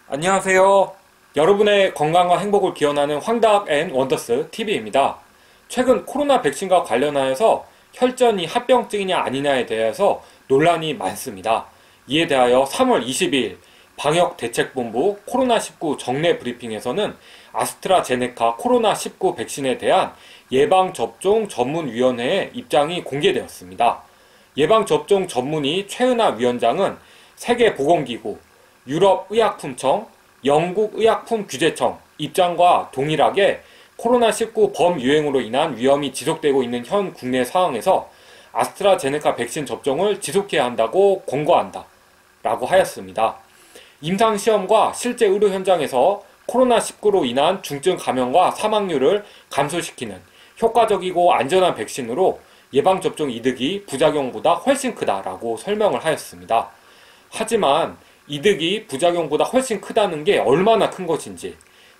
안녕하세요. 여러분의 건강과 행복을 기원하는 황닭 앤 원더스 TV입니다. 최근 코로나 백신과 관련하여서 혈전이 합병증이냐 아니냐에 대해서 논란이 많습니다. 이에 대하여 3월 22일 방역대책본부 코로나19 정례 브리핑에서는 아스트라제네카 코로나19 백신에 대한 예방접종 전문위원회의 입장이 공개되었습니다. 예방접종 전문의 최은하 위원장은 세계보건기구, 유럽의약품청, 영국의약품규제청 입장과 동일하게 코로나19 범유행으로 인한 위험이 지속되고 있는 현 국내 상황에서 아스트라제네카 백신 접종을 지속해야 한다고 권고한다 라고 하였습니다. 임상시험과 실제 의료 현장에서 코로나19로 인한 중증 감염과 사망률을 감소시키는 효과적이고 안전한 백신으로 예방접종 이득이 부작용보다 훨씬 크다라고 설명을 하였습니다. 하지만 이득이 부작용보다 훨씬 크다는 게 얼마나 큰 것인지,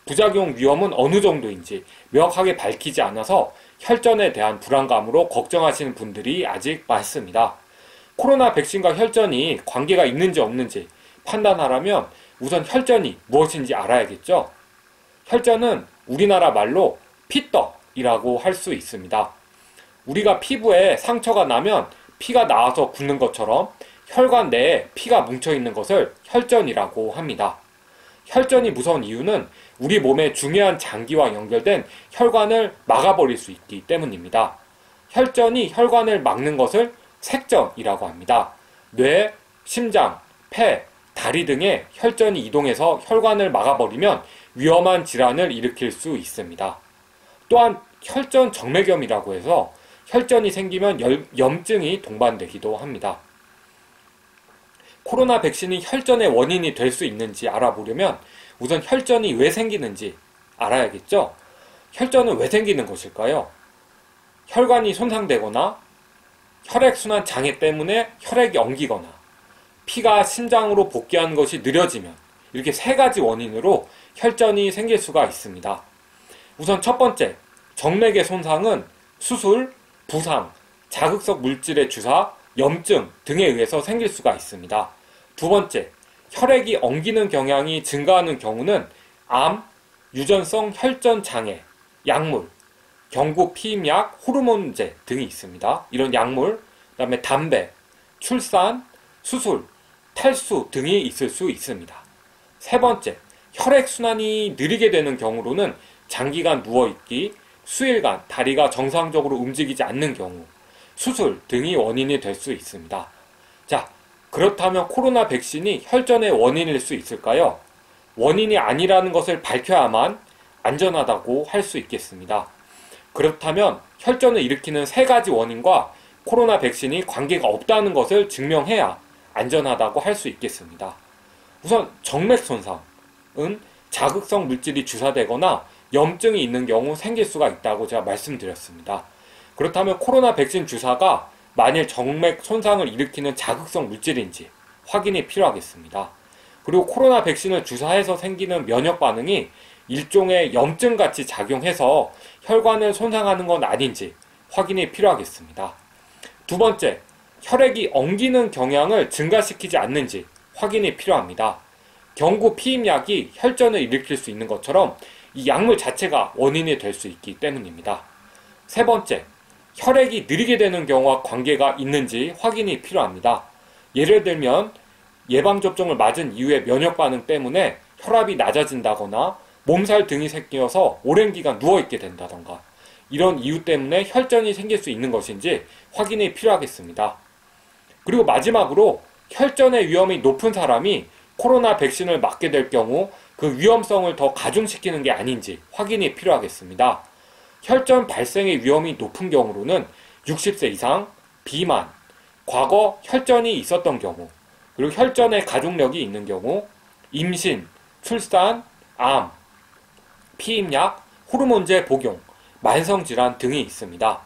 부작용 위험은 어느 정도인지 명확하게 밝히지 않아서 혈전에 대한 불안감으로 걱정하시는 분들이 아직 많습니다. 코로나 백신과 혈전이 관계가 있는지 없는지 판단하려면 우선 혈전이 무엇인지 알아야겠죠? 혈전은 우리나라 말로 피떡이라고 할 수 있습니다. 우리가 피부에 상처가 나면 피가 나와서 붓는 것처럼 혈관 내에 피가 뭉쳐있는 것을 혈전이라고 합니다. 혈전이 무서운 이유는 우리 몸의 중요한 장기와 연결된 혈관을 막아버릴 수 있기 때문입니다. 혈전이 혈관을 막는 것을 색전이라고 합니다. 뇌, 심장, 폐, 다리 등의 혈전이 이동해서 혈관을 막아버리면 위험한 질환을 일으킬 수 있습니다. 또한 혈전 정맥염이라고 해서 혈전이 생기면 염증이 동반되기도 합니다. 코로나 백신이 혈전의 원인이 될 수 있는지 알아보려면 우선 혈전이 왜 생기는지 알아야겠죠? 혈전은 왜 생기는 것일까요? 혈관이 손상되거나 혈액순환 장애 때문에 혈액이 엉기거나 피가 심장으로 복귀하는 것이 느려지면 이렇게 세 가지 원인으로 혈전이 생길 수가 있습니다. 우선 첫 번째, 정맥의 손상은 수술, 부상, 자극적 물질의 주사, 염증 등에 의해서 생길 수가 있습니다. 두 번째, 혈액이 엉기는 경향이 증가하는 경우는 암, 유전성 혈전 장애, 약물, 경구 피임약, 호르몬제 등이 있습니다. 이런 약물, 그 다음에 담배, 출산, 수술, 탈수 등이 있을 수 있습니다. 세 번째, 혈액순환이 느리게 되는 경우로는 장기간 누워있기, 수일간 다리가 정상적으로 움직이지 않는 경우, 수술 등이 원인이 될 수 있습니다. 자, 그렇다면 코로나 백신이 혈전의 원인일 수 있을까요? 원인이 아니라는 것을 밝혀야만 안전하다고 할 수 있겠습니다. 그렇다면 혈전을 일으키는 세 가지 원인과 코로나 백신이 관계가 없다는 것을 증명해야 안전하다고 할 수 있겠습니다. 우선 정맥 손상은 자극성 물질이 주사되거나 염증이 있는 경우 생길 수가 있다고 제가 말씀드렸습니다. 그렇다면 코로나 백신 주사가 만일 정맥 손상을 일으키는 자극성 물질인지 확인이 필요하겠습니다. 그리고 코로나 백신을 주사해서 생기는 면역 반응이 일종의 염증같이 작용해서 혈관을 손상하는 건 아닌지 확인이 필요하겠습니다. 두 번째, 혈액이 엉기는 경향을 증가시키지 않는지 확인이 필요합니다. 경구 피임약이 혈전을 일으킬 수 있는 것처럼 이 약물 자체가 원인이 될 수 있기 때문입니다. 세 번째, 혈액이 느리게 되는 경우와 관계가 있는지 확인이 필요합니다. 예를 들면 예방접종을 맞은 이후에 면역반응 때문에 혈압이 낮아진다거나 몸살 등이 생겨서 오랜 기간 누워있게 된다던가 이런 이유 때문에 혈전이 생길 수 있는 것인지 확인이 필요하겠습니다. 그리고 마지막으로 혈전의 위험이 높은 사람이 코로나 백신을 맞게 될 경우 그 위험성을 더 가중시키는 게 아닌지 확인이 필요하겠습니다. 혈전 발생의 위험이 높은 경우로는 60세 이상, 비만, 과거 혈전이 있었던 경우, 그리고 혈전의 가족력이 있는 경우, 임신, 출산, 암, 피임약, 호르몬제 복용, 만성질환 등이 있습니다.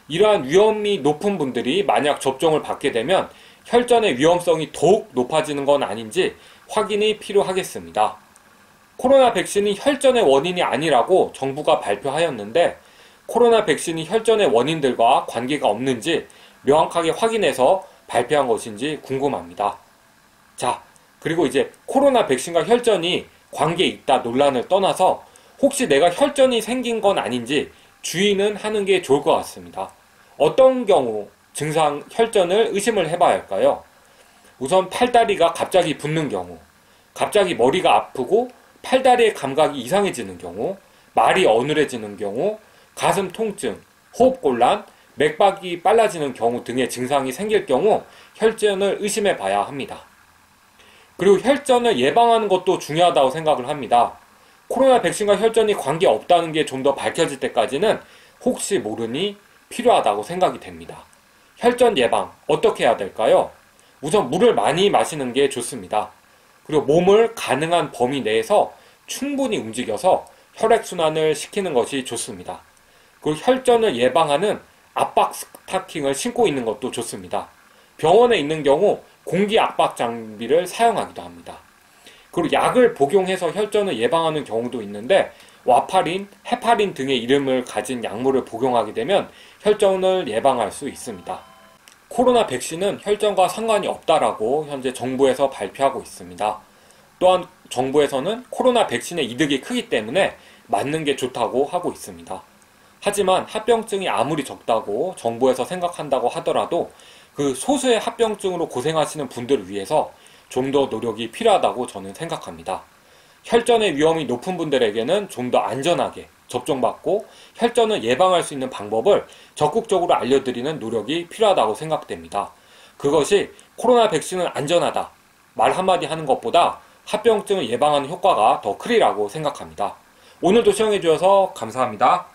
이러한 위험이 높은 분들이 만약 접종을 받게 되면 혈전의 위험성이 더욱 높아지는 건 아닌지 확인이 필요하겠습니다. 코로나 백신이 혈전의 원인이 아니라고 정부가 발표하였는데 코로나 백신이 혈전의 원인들과 관계가 없는지 명확하게 확인해서 발표한 것인지 궁금합니다. 자, 그리고 이제 코로나 백신과 혈전이 관계 있다 논란을 떠나서 혹시 내가 혈전이 생긴 건 아닌지 주의는 하는 게 좋을 것 같습니다. 어떤 경우 증상 혈전을 의심을 해봐야 할까요? 우선 팔다리가 갑자기 붓는 경우, 갑자기 머리가 아프고 팔다리의 감각이 이상해지는 경우, 말이 어눌해지는 경우, 가슴 통증, 호흡곤란, 맥박이 빨라지는 경우 등의 증상이 생길 경우 혈전을 의심해 봐야 합니다. 그리고 혈전을 예방하는 것도 중요하다고 생각을 합니다. 코로나 백신과 혈전이 관계없다는 게 좀 더 밝혀질 때까지는 혹시 모르니 필요하다고 생각이 됩니다. 혈전 예방 어떻게 해야 될까요? 우선 물을 많이 마시는 게 좋습니다. 그리고 몸을 가능한 범위 내에서 충분히 움직여서 혈액순환을 시키는 것이 좋습니다. 그리고 혈전을 예방하는 압박 스타킹을 신고 있는 것도 좋습니다. 병원에 있는 경우 공기 압박 장비를 사용하기도 합니다. 그리고 약을 복용해서 혈전을 예방하는 경우도 있는데 와파린, 헤파린 등의 이름을 가진 약물을 복용하게 되면 혈전을 예방할 수 있습니다. 코로나 백신은 혈전과 상관이 없다라고 현재 정부에서 발표하고 있습니다. 또한 정부에서는 코로나 백신의 이득이 크기 때문에 맞는 게 좋다고 하고 있습니다. 하지만 합병증이 아무리 적다고 정부에서 생각한다고 하더라도 그 소수의 합병증으로 고생하시는 분들을 위해서 좀 더 노력이 필요하다고 저는 생각합니다. 혈전의 위험이 높은 분들에게는 좀 더 안전하게 접종받고 혈전을 예방할 수 있는 방법을 적극적으로 알려드리는 노력이 필요하다고 생각됩니다. 그것이 코로나 백신은 안전하다 말 한마디 하는 것보다 합병증을 예방하는 효과가 더 크리라고 생각합니다. 오늘도 시청해 주셔서 감사합니다.